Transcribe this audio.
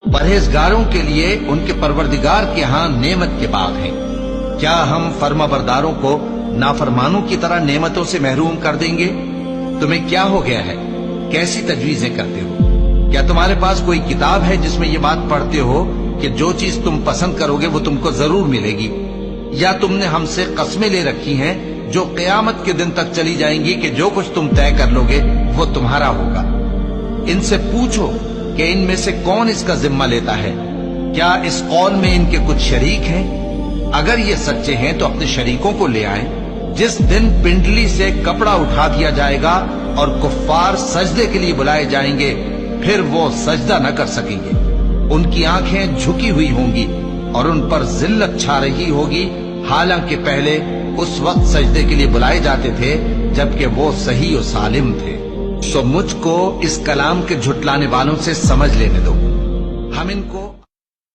परहेजगारों के लिए उनके परवरदिगार के यहाँ नेमत के बाग हैं। क्या हम फर्माबरदारों को नाफरमानों की तरह नेमतों से महरूम कर देंगे? तुम्हें क्या हो गया है? कैसी तजवीजें करते हो? क्या तुम्हारे पास कोई किताब है जिसमें ये बात पढ़ते हो कि जो चीज तुम पसंद करोगे वो तुमको जरूर मिलेगी? या तुमने हमसे कस्में ले रखी हैं जो क़यामत के दिन तक चली जाएंगी कि जो कुछ तुम तय कर लोगे वो तुम्हारा होगा? इनसे पूछो कि इनमें से कौन इसका जिम्मा लेता है। क्या इस कौल में इनके कुछ शरीक हैं? अगर ये सच्चे हैं तो अपने शरीकों को ले आएं। जिस दिन पिंडली से कपड़ा उठा दिया जाएगा और कुफ्फार सजदे के लिए बुलाए जाएंगे, फिर वो सजदा न कर सकेंगे। उनकी आंखें झुकी हुई होंगी और उन पर जिल्लत छा रही होगी, हालांकि पहले उस वक्त सजदे के लिए बुलाए जाते थे जबकि वो सही और सालिम थे। सो मुझको इस कलाम के झुटलाने वालों से समझ लेने दो। हम इनको